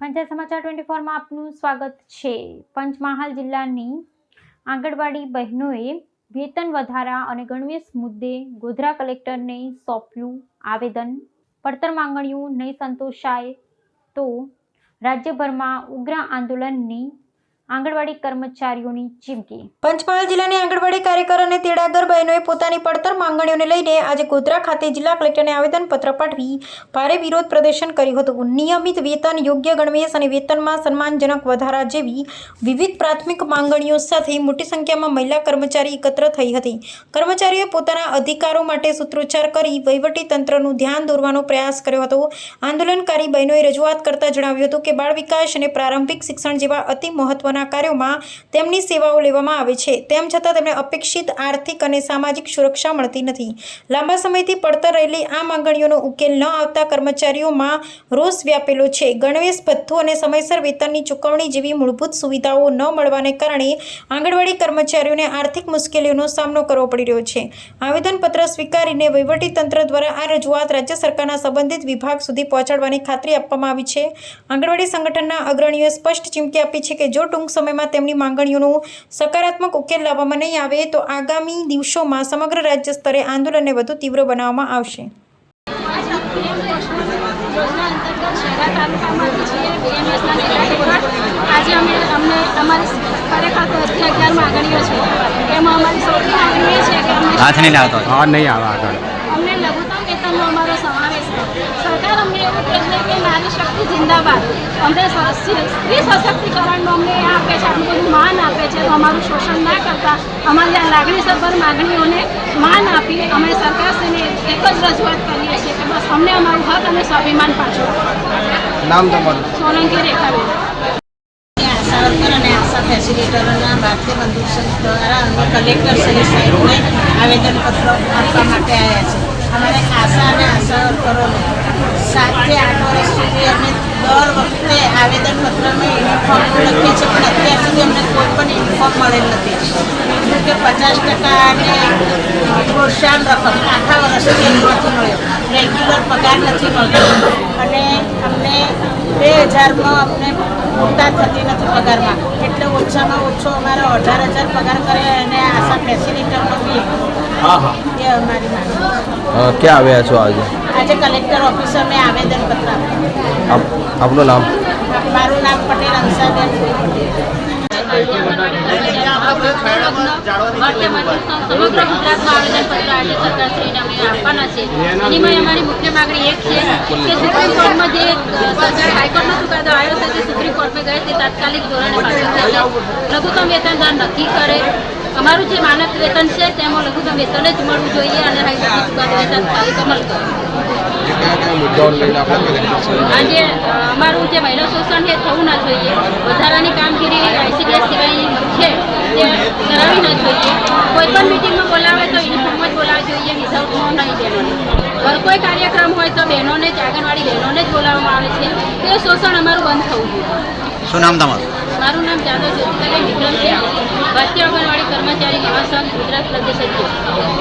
પંચાયત સમાચાર 24 માં આપનું સ્વાગત છે। પંચમહાલ જિલ્લાની આંગણવાડી બહેનોએ વેતન વધારા અને ગણવેશ મુદ્દે ગોધરા કલેક્ટરને સોંપ્યું આવેદન। પડતર માંગણીઓ નહીં સંતોષાય તો રાજ્યભરમાં ઉગ્ર આંદોલનની આંગણવાડી કર્મચારીઓની ચીમકી। પંચમહાલ જિલ્લાની આંગણવાડી કાર્યકર અને તેડાગર બહેનોએ પોતાની પડતર માંગણીઓને લઈને આજે ગોધરા ખાતે જિલ્લા કલેક્ટરને આવેદનપત્ર પાઠવી ભારે વિરોધ પ્રદર્શન કર્યું હતું। નિયમિત વેતન, યોગ્ય ગણવેશ અને વેતનમાં સન્માનજનક વધારા જેવી વિવિધ પ્રાથમિક માંગણીઓ સાથે મોટી સંખ્યામાં મહિલા કર્મચારી એકત્ર થઈ હતી। કર્મચારીઓએ પોતાના અધિકારો માટે સૂત્રોચ્ચાર કરી વહીવટી તંત્રનું ધ્યાન દોરવાનો પ્રયાસ કર્યો હતો। આંદોલનકારી બહેનોએ રજૂઆત કરતા જણાવ્યું હતું કે બાળ વિકાસ અને પ્રારંભિક શિક્ષણ જેવા અતિ મહત્વના કાર્યોમાં તેમની સેવાઓ લેવામાં આવે છે, તેમ છતાં તેમને અપેક્ષિત આર્થિક અને સામાજિક સુરક્ષા મળતી નથી। લાંબા સમયથી પડતર રહેલી આ માંગણીઓનો ઉકેલ ન આવતા કર્મચારીઓમાં રોષ વ્યાપેલો છે। ગણવેશ ભથ્થું અને સમયસર વેતનની ચૂકવણી જેવી મૂળભૂત સુવિધાઓ ન મળવાને કારણે આંગણવાડી કર્મચારીઓને આર્થિક મુશ્કેલીઓનો સામનો કરવો પડી રહ્યો છે। આવેદનપત્ર સ્વીકારીને વહીવટીતંત્ર દ્વારા આ રજૂઆત રાજ્ય સરકારના સંબંધિત વિભાગ સુધી પહોંચાડવાની ખાતરી આપવામાં આવી છે। આંગણવાડી સંગઠનના અગ્રણીઓએ સ્પષ્ટ ચીમકી આપી છે કે જો ટૂંક સમયમાં તેમની માંગણીઓનો સકારાત્મક ઉકેલ લાવવામાં નહીં આવે તો આગામી દિવસોમાં સમગ્ર રાજ્ય સ્તરે આંદોલનને વધુ તીવ્ર બનાવવામાં આવશે। આજે અમને અમારી ખરેખર 11 માંગણીઓ છે, એમાં અમારી સૌથી માંગણી છે કે અમને લઘુત્તમ વેતનનો અમારો સમાવેશ કરો। સરકાર અમને એવું કહે છે કે નારી શક્તિ જિંદાબાદ, અમને સ્ત્રી સશક્તિકરણનો અમને આપે છે, અમને બધું માન આપે છે, તો અમારું શોષણ ના કરતા અમારી આ લાગણીસભર માંગણીઓને માન આપી અમે સરકારશ્રીને એક જ રજૂઆત કરીએ છીએ કે બસ અમને અમારું હક અને સ્વાભિમાન પાછું આપો। નામ તમારું? સોલંકી રેખાબેન। આશા વર્કર અને આશા ફેસિલિટરોના ભારતીય બંધુ સંઘ દ્વારા અમે કલેક્ટર શ્રી સાહેબને આવેદનપત્ર આપવા માટે આવ્યા છે। અમારે આશા અને આશા વર્કરોને 7 થી 8 વર્ષ સુધી અમે દર વખતે આવેદનપત્રમાં યુનિફોર્મ લખીએ છીએ, પણ અત્યાર સુધી અમને કોઈ પણ યુનિફોર્મ મળેલ નથી। બીજું કે 50% અને પ્રોત્સાહન રકમ આખા વર્ષથી નથી મળ્યો, રેગ્યુલર પગાર નથી મળતો અને અમને 2000માં અમને પૂરતા થતી નથી પગારમાં, એટલે ઓછામાં ઓછો અમારા 18,000 પગાર કરે અને આશા ફેસિલિટરનો બી એ અમારી માંગ। ક્યાં આવ્યા છો આજે? આજે કલેક્ટર ઓફિસે મેં આવેદનપત્ર આપ્યું। આપનું નામ? મારું નામ પટેલ અંશાબેન। સમગ્ર ગુજરાતમાં આવેદનપત્ર આજે સરકારશ્રીને અમે આપવાના છે। એની અમારી મુખ્ય માગણી એક છે કે સુપ્રીમ કોર્ટમાં જે સરકાર હાઈકોર્ટનો ચુકાદો આવ્યો છે તે સુપ્રીમ કોર્ટમાં ગઈ તે તાત્કાલિક ધોરણે લઘુત્તમ વેતન દર નક્કી કરે। અમારું જે માનક વેતન છે તેમાં લઘુત્તમ વેતન જ મળવું જોઈએ અને હાઈકોર્ટનો ચુકાદો તાત્કાલિક અમલ કરે। આજે અમારું જે મહિલા શોષણ છે થવું ના જોઈએ, વધારાની કામગીરી ICDS સિવાયની છે તે કરાવી ના જોઈએ। કોઈ પણ મિટિંગમાં બોલાવે તો યુનિફોર્મ જ બોલાવવી જોઈએ, વિધાઉટમાં નહીં દેવાનું। ઘર કોઈ કાર્યક્રમ હોય તો બહેનોને જ, આંગણવાડી બહેનોને જ બોલાવવામાં આવે છે। તે શોષણ અમારું બંધ થવું જોઈએ। શું નામ તમારું? મારું નામ જાદવ જ્યોતિકાબેન વિક્રમ છે, ભારતીય આંગણવાડી કર્મચારી મહાસંઘ ગુજરાત પ્રદેશ અધ્યક્ષ।